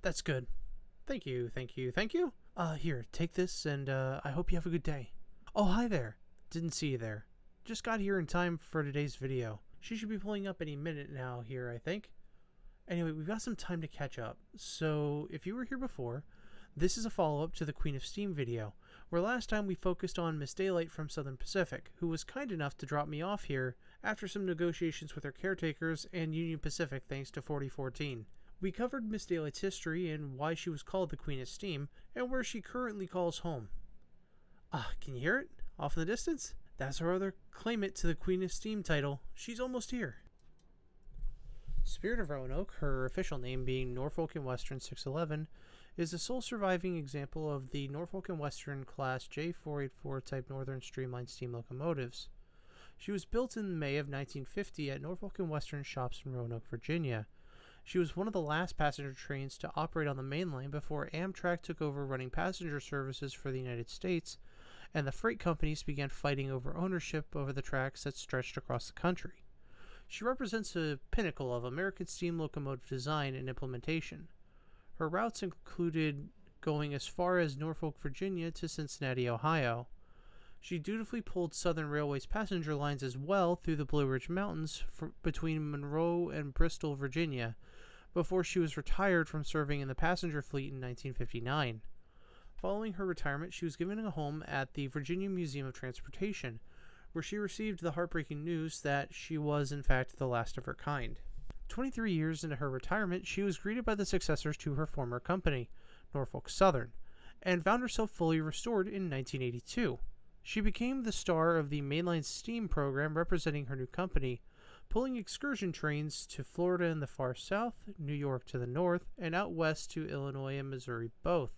That's good. Thank you, thank you, thank you. Here, take this, and I hope you have a good day. Oh, hi there. Didn't see you there. Just got here in time for today's video. She should be pulling up any minute now here, I think. Anyway, we've got some time to catch up. So, if you were here before, this is a follow-up to the Queen of Steam video, where last time we focused on Miss Daylight from Southern Pacific, who was kind enough to drop me off here after some negotiations with her caretakers and Union Pacific thanks to 4014. We covered Miss Daylight's history and why she was called the Queen of Steam, and where she currently calls home. Can you hear it? Off in the distance? That's her other claimant to the Queen of Steam title. She's almost here. Spirit of Roanoke, her official name being Norfolk and Western 611, is the sole surviving example of the Norfolk and Western Class J484 type Northern Streamline steam locomotives. She was built in May of 1950 at Norfolk and Western shops in Roanoke, Virginia. She was one of the last passenger trains to operate on the main line before Amtrak took over running passenger services for the United States, and the freight companies began fighting over ownership over the tracks that stretched across the country. She represents a pinnacle of American steam locomotive design and implementation. Her routes included going as far as Norfolk, Virginia to Cincinnati, Ohio. She dutifully pulled Southern Railway's passenger lines as well through the Blue Ridge Mountains between Monroe and Bristol, Virginia, before she was retired from serving in the passenger fleet in 1959. Following her retirement, she was given a home at the Virginia Museum of Transportation, where she received the heartbreaking news that she was, in fact, the last of her kind. 23 years into her retirement, she was greeted by the successors to her former company, Norfolk Southern, and found herself fully restored in 1982. She became the star of the mainline steam program representing her new company, pulling excursion trains to Florida in the far south, New York to the north, and out west to Illinois and Missouri both.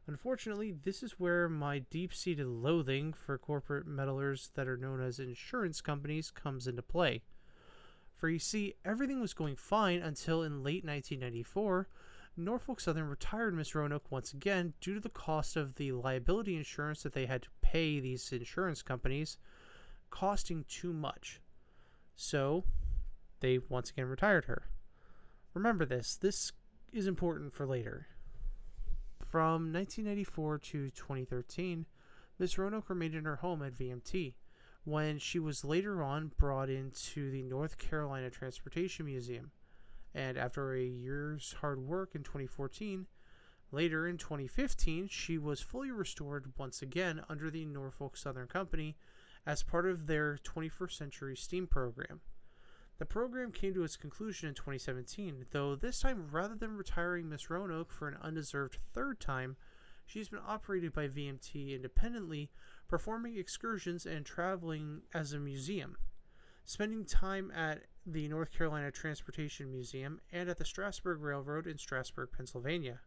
Unfortunately, this is where my deep-seated loathing for corporate meddlers that are known as insurance companies comes into play. For you see, everything was going fine until in late 1994, Norfolk Southern retired Miss Roanoke once again due to the cost of the liability insurance that they had to pay these insurance companies costing too much. So, they once again retired her. Remember this is important for later. From 1994 to 2013, Miss Roanoke remained in her home at VMT, when she was later on brought into the North Carolina Transportation Museum, and after a year's hard work in 2014, later in 2015, she was fully restored once again under the Norfolk Southern Company as part of their 21st Century Steam program. The program came to its conclusion in 2017, though this time, rather than retiring Miss Roanoke for an undeserved third time, she's been operated by VMT independently, performing excursions and traveling as a museum, spending time at the North Carolina Transportation Museum and at the Strasburg Railroad in Strasburg, Pennsylvania.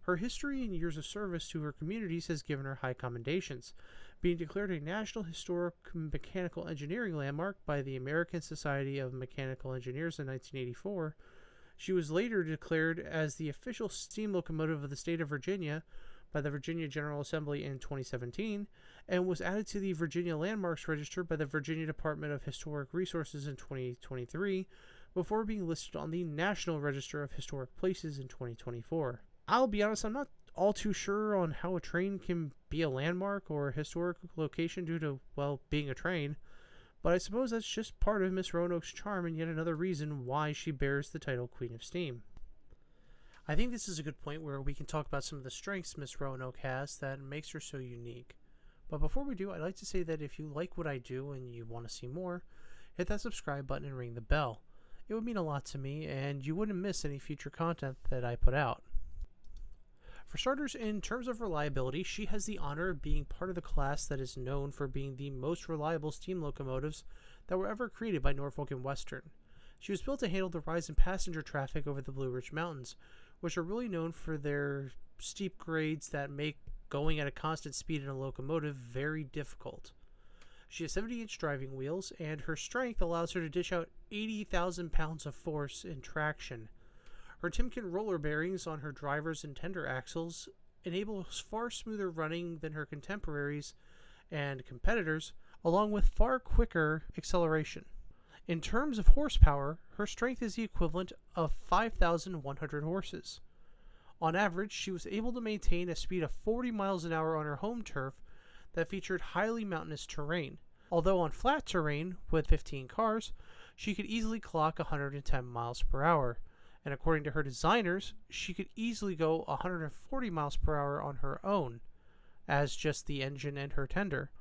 Her history and years of service to her communities has given her high commendations, being declared a National Historic Mechanical Engineering Landmark by the American Society of Mechanical Engineers in 1984. She was later declared as the official steam locomotive of the state of Virginia by the Virginia General Assembly in 2017, and was added to the Virginia Landmarks Register by the Virginia Department of Historic Resources in 2023, before being listed on the National Register of Historic Places in 2024. I'll be honest, I'm not all too sure on how a train can be a landmark or a historic location due to, well, being a train, but I suppose that's just part of Miss Roanoke's charm and yet another reason why she bears the title Queen of Steam. I think this is a good point where we can talk about some of the strengths Miss Roanoke has that makes her so unique. But before we do, I'd like to say that if you like what I do and you want to see more, hit that subscribe button and ring the bell. It would mean a lot to me, and you wouldn't miss any future content that I put out. For starters, in terms of reliability, she has the honor of being part of the class that is known for being the most reliable steam locomotives that were ever created by Norfolk and Western. She was built to handle the rise in passenger traffic over the Blue Ridge Mountains, which are really known for their steep grades that make going at a constant speed in a locomotive very difficult. She has 70-inch driving wheels, and her strength allows her to dish out 80,000 pounds of force in traction. Her Timken roller bearings on her drivers and tender axles enable far smoother running than her contemporaries and competitors, along with far quicker acceleration. In terms of horsepower, her strength is the equivalent of 5,100 horses. On average, she was able to maintain a speed of 40 miles an hour on her home turf that featured highly mountainous terrain. Although on flat terrain, with 15 cars, she could easily clock 110 miles per hour. And according to her designers, she could easily go 140 miles per hour on her own, as just the engine and her tender.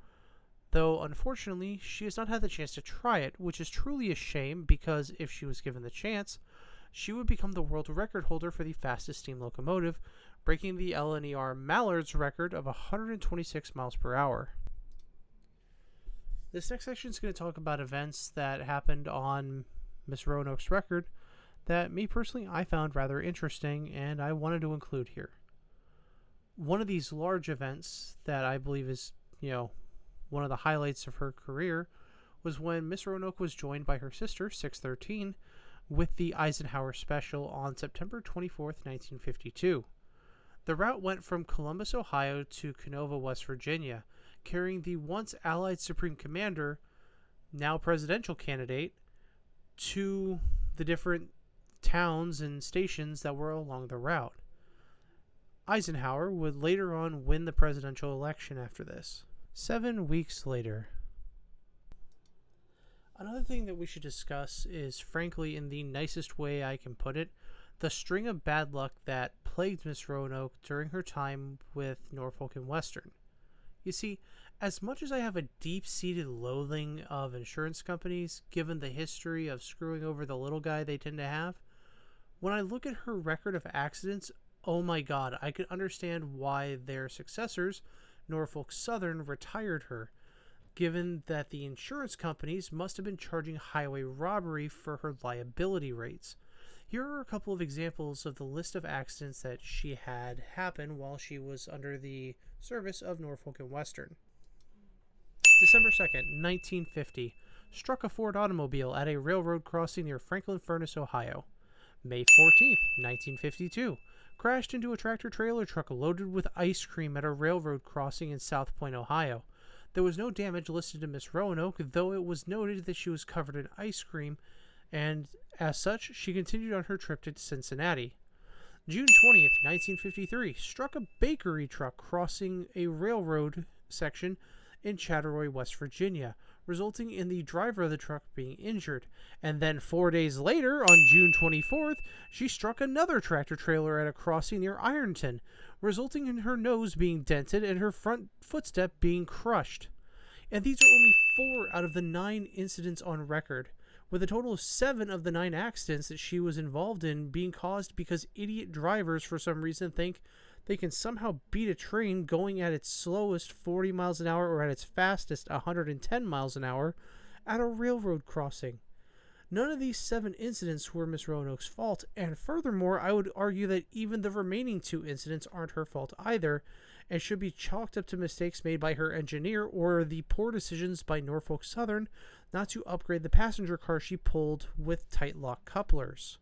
Though, unfortunately, she has not had the chance to try it, which is truly a shame because if she was given the chance, she would become the world record holder for the fastest steam locomotive, breaking the LNER Mallard's record of 126 miles per hour. This next section is going to talk about events that happened on Miss Roanoke's record that me personally I found rather interesting and I wanted to include here. One of these large events that I believe is, one of the highlights of her career was when Miss Roanoke was joined by her sister, 613, with the Eisenhower Special on September 24th, 1952. The route went from Columbus, Ohio to Canova, West Virginia, carrying the once Allied Supreme Commander, now presidential candidate, to the different towns and stations that were along the route. Eisenhower would later on win the presidential election after this. 7 weeks later. Another thing that we should discuss is, frankly, in the nicest way I can put it, the string of bad luck that plagued Miss Roanoke during her time with Norfolk and Western. You see, as much as I have a deep-seated loathing of insurance companies, given the history of screwing over the little guy they tend to have, when I look at her record of accidents, oh my god, I could understand why their successors, Norfolk Southern, retired her, given that the insurance companies must have been charging highway robbery for her liability rates. Here are a couple of examples of the list of accidents that she had happen while she was under the service of Norfolk and Western. December 2nd, 1950, struck a Ford automobile at a railroad crossing near Franklin Furnace, Ohio. May 14th, 1952, crashed into a tractor-trailer truck loaded with ice cream at a railroad crossing in South Point, Ohio. There was no damage listed to Miss Roanoke, though it was noted that she was covered in ice cream, and as such, she continued on her trip to Cincinnati. June 20th, 1953, struck a bakery truck crossing a railroad section in Chattaroy, West Virginia, resulting in the driver of the truck being injured. And then 4 days later, on June 24th, she struck another tractor-trailer at a crossing near Ironton, resulting in her nose being dented and her front footstep being crushed. And these are only 4 out of the 9 incidents on record, with a total of 7 of the 9 accidents that she was involved in being caused because idiot drivers for some reason think they can somehow beat a train going at its slowest 40 miles an hour or at its fastest 110 miles an hour at a railroad crossing. None of these 7 incidents were Miss Roanoke's fault, and furthermore, I would argue that even the remaining 2 incidents aren't her fault either, and should be chalked up to mistakes made by her engineer or the poor decisions by Norfolk Southern not to upgrade the passenger car she pulled with tight lock couplers.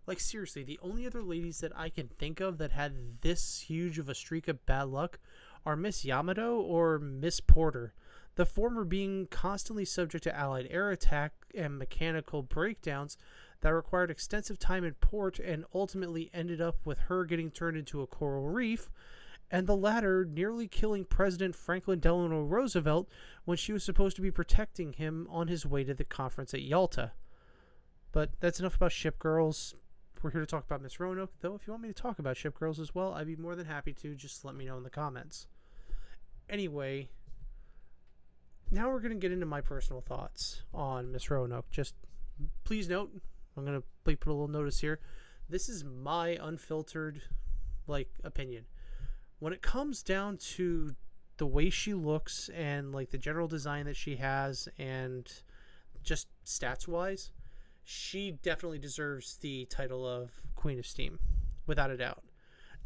Like, seriously, the only other ladies that I can think of that had this huge of a streak of bad luck are Miss Yamato or Miss Porter, the former being constantly subject to Allied air attack and mechanical breakdowns that required extensive time in port and ultimately ended up with her getting turned into a coral reef, and the latter nearly killing President Franklin Delano Roosevelt when she was supposed to be protecting him on his way to the conference at Yalta. But that's enough about shipgirls. We're here to talk about Miss Roanoke, though if you want me to talk about shipgirls as well, I'd be more than happy to. Just let me know in the comments. Anyway, now we're going to get into my personal thoughts on Miss Roanoke. Just please note, I'm going to put a little notice here. This is my unfiltered, opinion. When it comes down to the way she looks and, the general design that she has and just stats-wise, she definitely deserves the title of Queen of Steam, without a doubt.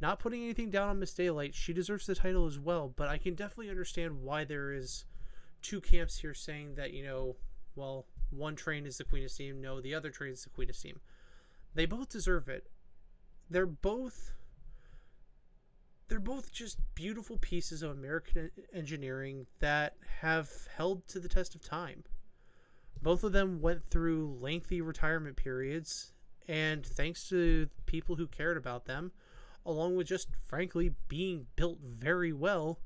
Not putting anything down on Miss Daylight, she deserves the title as well, but I can definitely understand why there is 2 camps here saying that, one train is the Queen of Steam, no, the other train is the Queen of Steam. They both deserve it. They're both just beautiful pieces of American engineering that have held to the test of time. Both of them went through lengthy retirement periods, And thanks to people who cared about them, along with just frankly being built very well,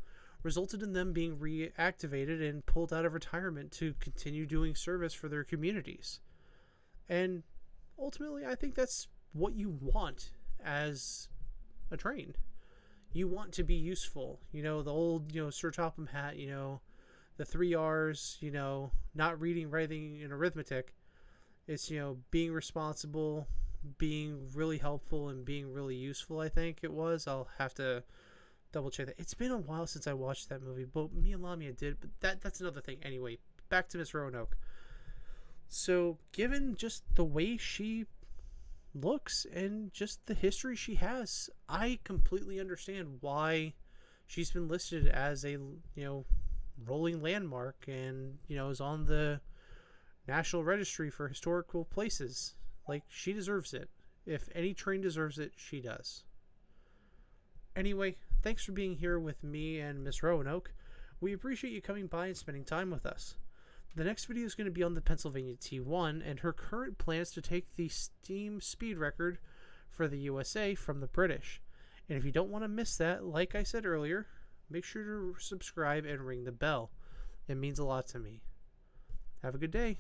resulted in them being reactivated and pulled out of retirement to continue doing service for their communities. And ultimately, I think that's what you want as a train. You want to be useful. The old, Sir Topham Hatt, the 3 R's, not reading, writing, and arithmetic. It's, being responsible, being really helpful, and being really useful, I think it was. I'll have to double check that. It's been a while since I watched that movie, but me and Lamia did, but that's another thing. Anyway, back to Miss Roanoke. So, given just the way she looks and just the history she has, I completely understand why she's been listed as a, rolling landmark and, is on the National Registry for Historical Places. Like, she deserves it. If any train deserves it, she does. Anyway, thanks for being here with me and Miss Roanoke. We appreciate you coming by and spending time with us. The next video is going to be on the Pennsylvania T1 and her current plans to take the steam speed record for the USA from the British. And if you don't want to miss that, like I said earlier, make sure to subscribe and ring the bell. It means a lot to me. Have a good day.